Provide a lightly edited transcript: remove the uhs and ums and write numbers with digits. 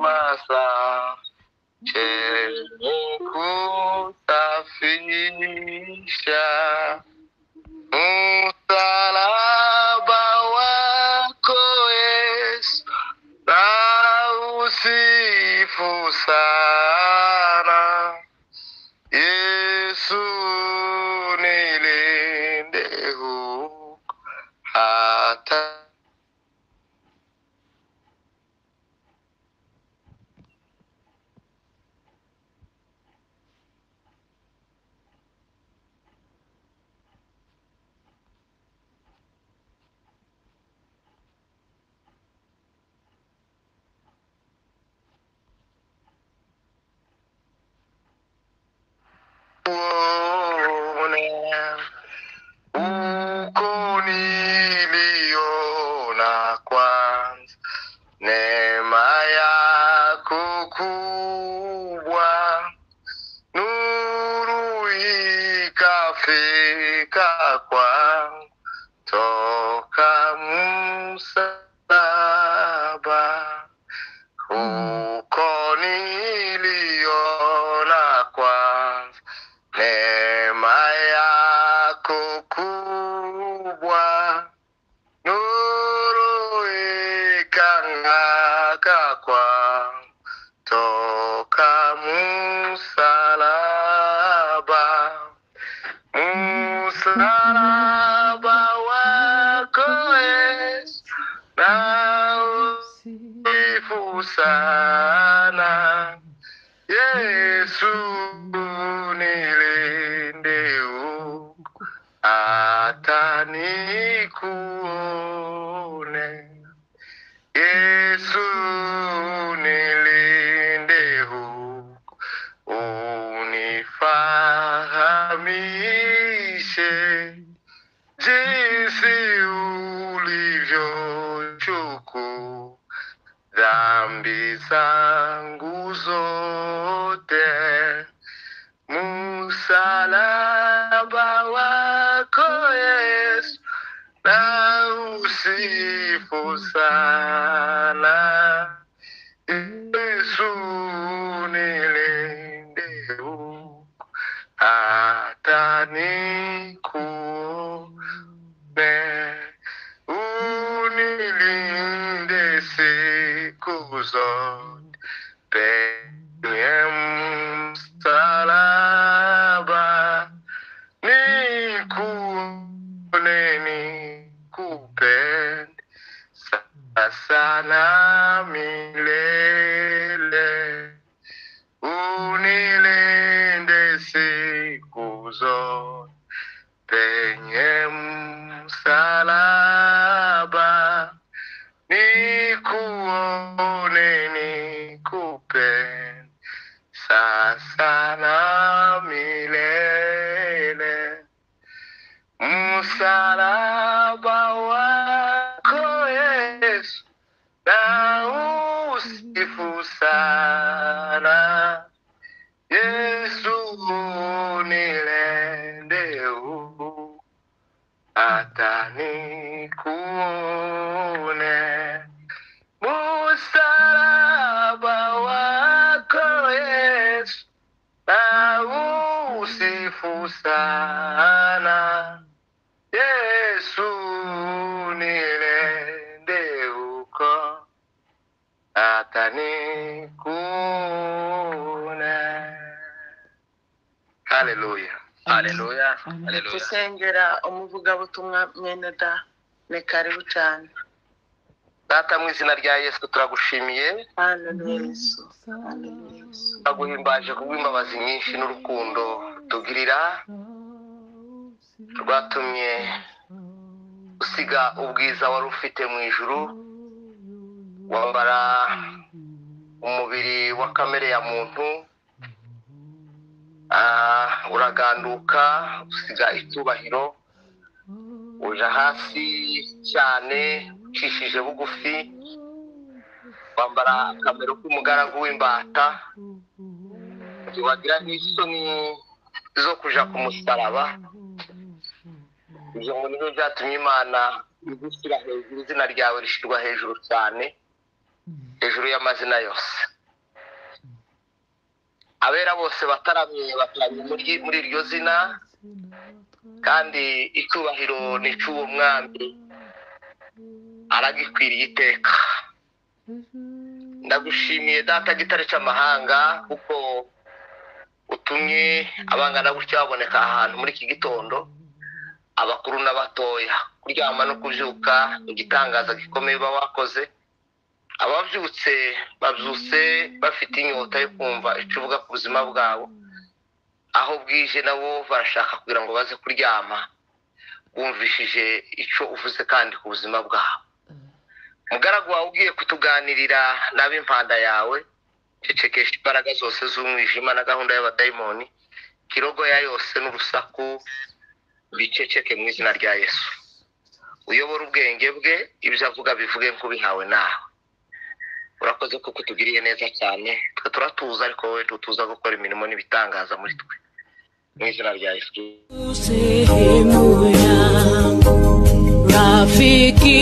masa kusafisha msalaba wako Yesu na usifu sana Yesu nilinde huko hata uko niliona kwanza neema yako kubwa nuru ikafika kwangu toka msalaba uko niliona kwanza neema yako kubwa nuru ikang'aka kwangu toka msalaba msalaba wako Yesu na usifu sana Yesu nilinde huko hata nikuone Yesu nilinde huko unifahamishe jinsi ulivyochukua dhambi zangu zote msalaba wako Yesu na usifu sana Yesu nilinde huko hata nikuone unilinde siku zote penye msalaba nikuone nikupende sasa na milele unilinde siku zote penye msalaba nikuone nikupende sasa na milele msalaba wako Yesu na usifu sana Yesu nilinde huko hata nikuone msalaba wako Yesu na usifu sana Yesu nilinde huko hata nikuone. Haleluya. Haleluya. Haleluya. Tusengera umuvugabutumwa mwene da ni karibu cyane. Data mu izina rya Yesu turagushimiye. Haleluya. Aguhimbaje kubw'imbabazi nyinshi n'urukundo tugirira rwatumye usiga ubwiza wari ufite mu ijuru wambara umubiri wa kamere ya muntu uraganduka usiga itubahiro uja hasi cyane ucishije bugufi wambara kamere k'umugaragu w'imbata wagira n'isoni zo kuja ku musaraba ibyo ngo nibyo byatumye Imana igushyira hejuru izina ryawe rishyirwa hejuru cyane hejuru y'amazina yose abera bose bataramye batamye muri iryo zina, kandi icyubahiro ni cy'uwo mwami aragikwiriye iteka. Ndagushimiye data gitare cy'amahanga kuko utumye abangana gutya baboneka ahantu muri iki gitondo, abakuru n'abatoya, kuryama no kubyuka igitangaza gikomeye wakoze. Ababyutse babyutse bafite inyota yo kumva icyo uvuga ku buzima bwabo, aho bwije nabo barashaka kugira ngo baze kuryama wumvishije icyo uvuze kandi ku buzima bwabo. Mugaragu wawe ugiye kutuganirira n'ab'impanda yawe, cecekesha imbaraga zose z'umwijima na gahunda y'abadayimoni, kirogoya yose n'urusaku biceceke mu izina rya Yesu. Uyobora ubwenge bwe, ibyo avuga bivuge nk'ubihawe nawe. Urakoze kuko tugiriye neza cyane, twe turatuza ariko wowe tutuza gukora imirimo n'ibitangaza muri twe, mu izina rya Yesu. Rafiki